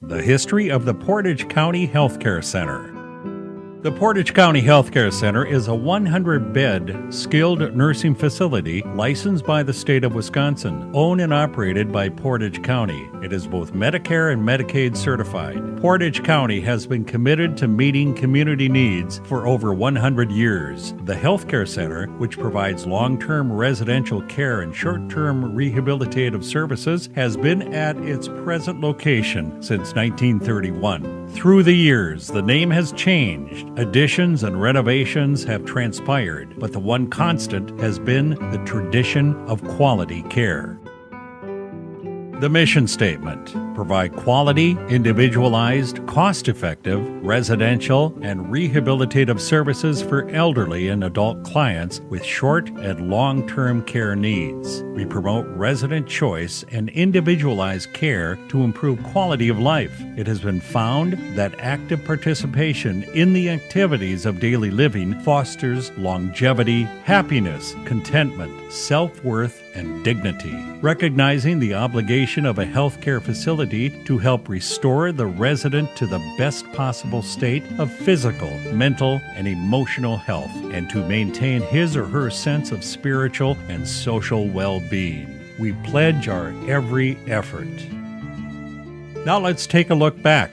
The history of the Portage County Healthcare Center. The Portage County Healthcare Center is a 100-bed skilled nursing facility licensed by the state of Wisconsin, owned and operated by Portage County. It is both Medicare and Medicaid certified. Portage County has been committed to meeting community needs for over 100 years. The Healthcare Center, which provides long-term residential care and short-term rehabilitative services, has been at its present location since 1931. Through the years, the name has changed. Additions and renovations have transpired, but the one constant has been the tradition of quality care. The mission statement: provide quality, individualized, cost-effective, residential, and rehabilitative services for elderly and adult clients with short and long-term care needs. We promote resident choice and individualized care to improve quality of life. It has been found that active participation in the activities of daily living fosters longevity, happiness, contentment, self-worth, and dignity. Recognizing the obligation of a healthcare facility to help restore the resident to the best possible state of physical, mental, and emotional health, and to maintain his or her sense of spiritual and social well-being. We pledge our every effort. Now let's take a look back.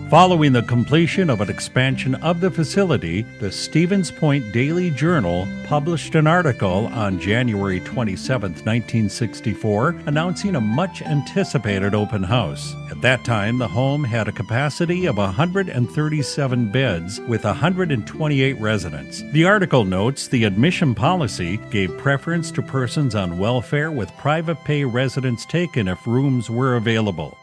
Following the completion of an expansion of the facility, the Stevens Point Daily Journal published an article on January 27, 1964, announcing a much-anticipated open house. At that time, the home had a capacity of 137 beds with 128 residents. The article notes the admission policy gave preference to persons on welfare with private pay residence taken if rooms were available.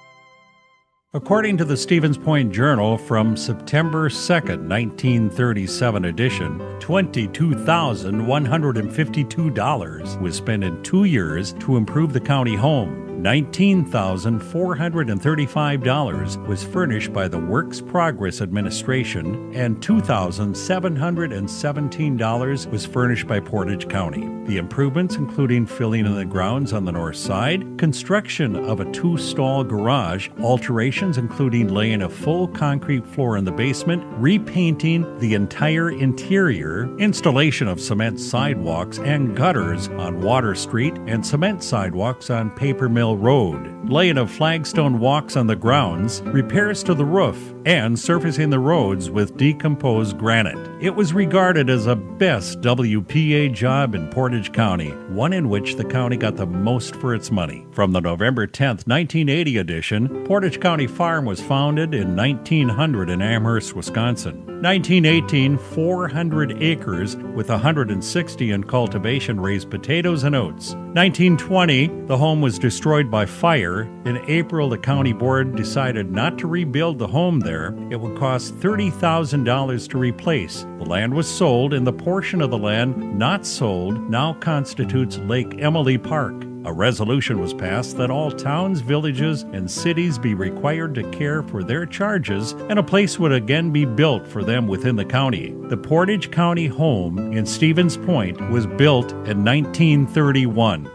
According to the Stevens Point Journal from September 2, 1937 edition, $22,152 was spent in 2 years to improve the county home. $19,435 was furnished by the Works Progress Administration, and $2,717 was furnished by Portage County. The improvements including filling in the grounds on the north side, construction of a 2-stall garage, alterations including laying a full concrete floor in the basement, repainting the entire interior, installation of cement sidewalks and gutters on Water Street and cement sidewalks on Paper Mill Road, laying of flagstone walks on the grounds, repairs to the roof, and surfacing the roads with decomposed granite. It was regarded as a best WPA job in Portage County, one in which the county got the most for its money. From the November 10, 1980 edition, Portage County Farm was founded in 1900 in Amherst, Wisconsin. 1918, 400 acres with 160 in cultivation raised potatoes and oats. 1920, the home was destroyed by fire. In April, the county board decided not to rebuild the home there. It would cost $30,000 to replace. The land was sold, and the portion of the land not sold now constitutes Lake Emily Park. A resolution was passed that all towns, villages, and cities be required to care for their charges, and a place would again be built for them within the county. The Portage County Home in Stevens Point was built in 1931.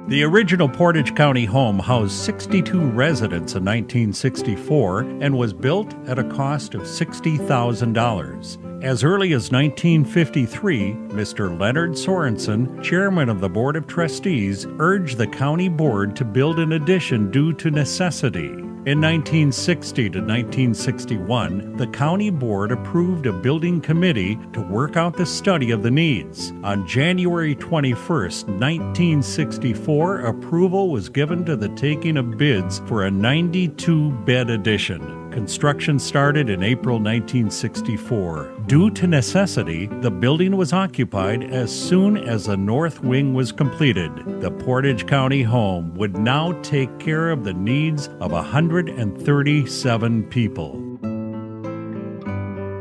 The original Portage County Home housed 62 residents in 1964 and was built at a cost of $60,000. As early as 1953, Mr. Leonard Sorensen, chairman of the Board of Trustees, urged the county board to build an addition due to necessity. In 1960 to 1961, the county board approved a building committee to work out the study of the needs. On January 21, 1964, approval was given to the taking of bids for a 92-bed addition. Construction started in April 1964. Due to necessity, the building was occupied as soon as the north wing was completed. The Portage County Home would now take care of the needs of 137 people.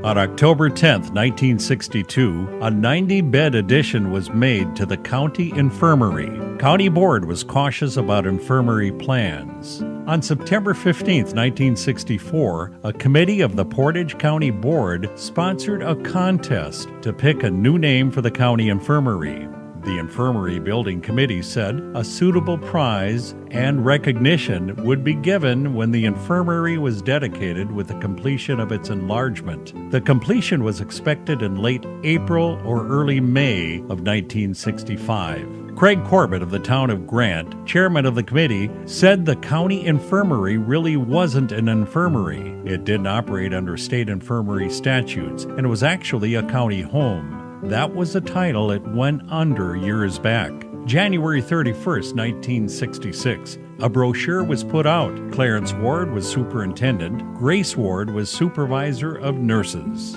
On October 10, 1962, a 90-bed addition was made to the county infirmary. County board was cautious about infirmary plans. On September 15, 1964, a committee of the Portage County Board sponsored a contest to pick a new name for the county infirmary. The Infirmary Building Committee said a suitable prize and recognition would be given when the infirmary was dedicated with the completion of its enlargement. The completion was expected in late April or early May of 1965. Craig Corbett of the town of Grant, chairman of the committee, said the county infirmary really wasn't an infirmary. It didn't operate under state infirmary statutes and was actually a county home. That was the title it went under years back. January 31st, 1966, a brochure was put out. Clarence Ward was superintendent. Grace Ward was supervisor of nurses.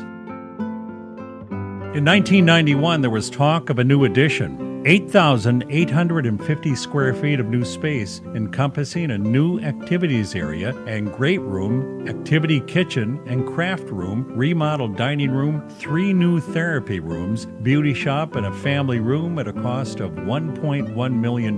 In 1991, there was talk of a new addition. 8,850 square feet of new space encompassing a new activities area and great room, activity kitchen and craft room, remodeled dining room, 3 new therapy rooms, beauty shop, and a family room at a cost of $1.1 million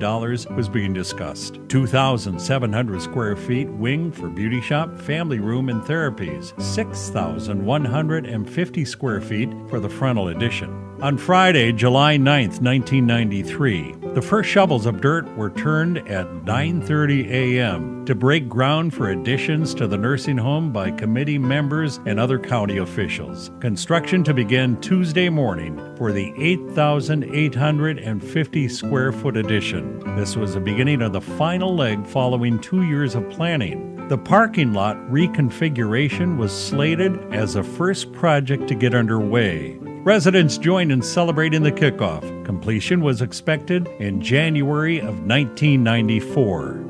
was being discussed. 2,700 square feet wing for beauty shop, family room, and therapies. 6,150 square feet for the frontal addition. On Friday, July 9th, 1993, the first shovels of dirt were turned at 9:30 a.m. to break ground for additions to the nursing home by committee members and other county officials. Construction to begin Tuesday morning for the 8,850 square foot addition. This was the beginning of the final leg following 2 years of planning. The parking lot reconfiguration was slated as the first project to get underway. Residents joined in celebrating the kickoff. Completion was expected in January of 1994.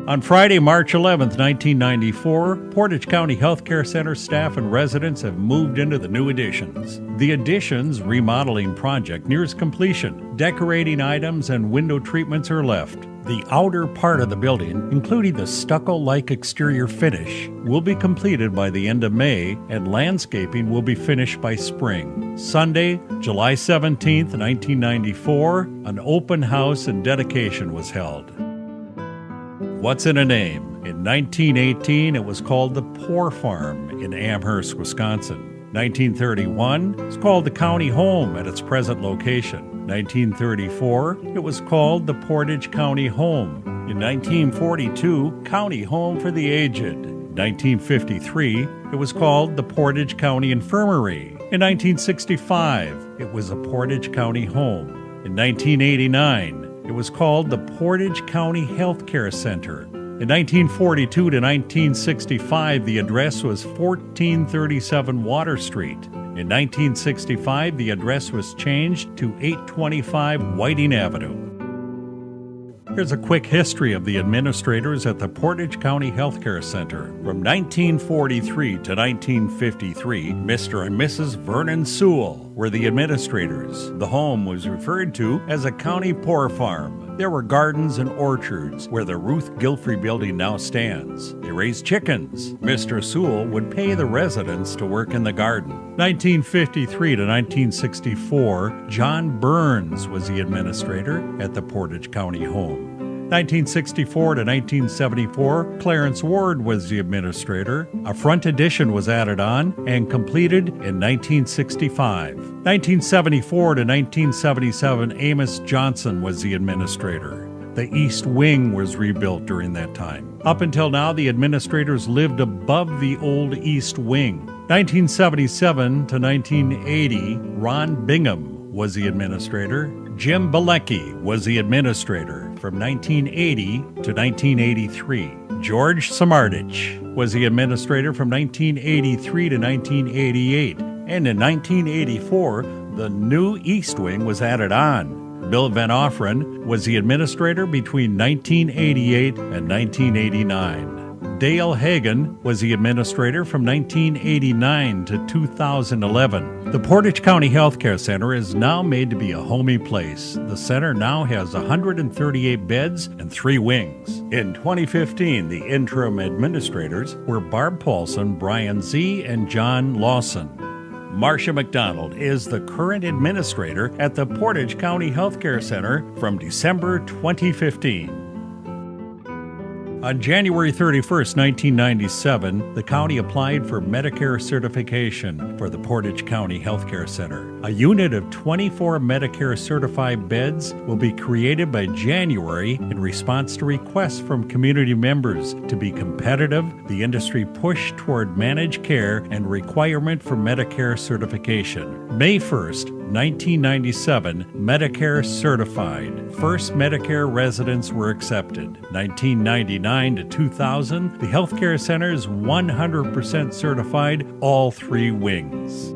On Friday, March 11, 1994, Portage County Healthcare Center staff and residents have moved into the new additions. The additions remodeling project nears completion. Decorating items and window treatments are left. The outer part of the building, including the stucco-like exterior finish, will be completed by the end of May, and landscaping will be finished by spring. Sunday, July 17, 1994, an open house and dedication was held. What's in a name? In 1918, it was called the Poor Farm in Amherst, Wisconsin. 1931, it was called the County Home at its present location. 1934, it was called the Portage County Home. In 1942, County Home for the Aged. 1953, it was called the Portage County Infirmary. In 1965, it was the Portage County Home. In 1989, it was called the Portage County Healthcare Center. In 1942 to 1965, the address was 1437 Water Street. In 1965, the address was changed to 825 Whiting Avenue. Here's a quick history of the administrators at the Portage County Healthcare Center. From 1943 to 1953, Mr. and Mrs. Vernon Sewell were the administrators. The home was referred to as a county poor farm. There were gardens and orchards where the Ruth Gilfrey building now stands. They raised chickens. Mr. Sewell would pay the residents to work in the garden. 1953 to 1964, John Burns was the administrator at the Portage County Home. 1964 to 1974, Clarence Ward was the administrator. A front addition was added on and completed in 1965. 1974 to 1977, Amos Johnson was the administrator. The East Wing was rebuilt during that time. Up until now, the administrators lived above the old East Wing. 1977 to 1980, Ron Bingham was the administrator. Jim Bilecki was the administrator from 1980 to 1983. George Samardich was the administrator from 1983 to 1988. And in 1984, the new East Wing was added on. Bill Van Offren was the administrator between 1988 and 1989. Dale Hagan was the administrator from 1989 to 2011. The Portage County Healthcare Center is now made to be a homey place. The center now has 138 beds and 3 wings. In 2015, the interim administrators were Barb Paulson, Brian Z., and John Lawson. Marcia McDonald is the current administrator at the Portage County Healthcare Center from December 2015. On January 31st, 1997, the county applied for Medicare certification for the Portage County Healthcare Center. A unit of 24 Medicare certified beds will be created by January in response to requests from community members to be competitive, the industry push toward managed care, and requirement for Medicare certification. May 1st, 1997, Medicare certified. First Medicare residents were accepted. 1999 to 2000, the healthcare center is 100% certified, all three wings.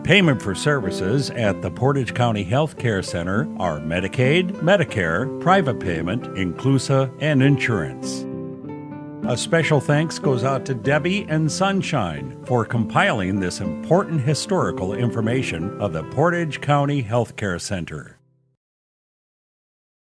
Payment for services at the Portage County Healthcare Center are Medicaid, Medicare, private payment, inclusive, and insurance. A special thanks goes out to Debbie and Sunshine for compiling this important historical information of the Portage County Healthcare Center.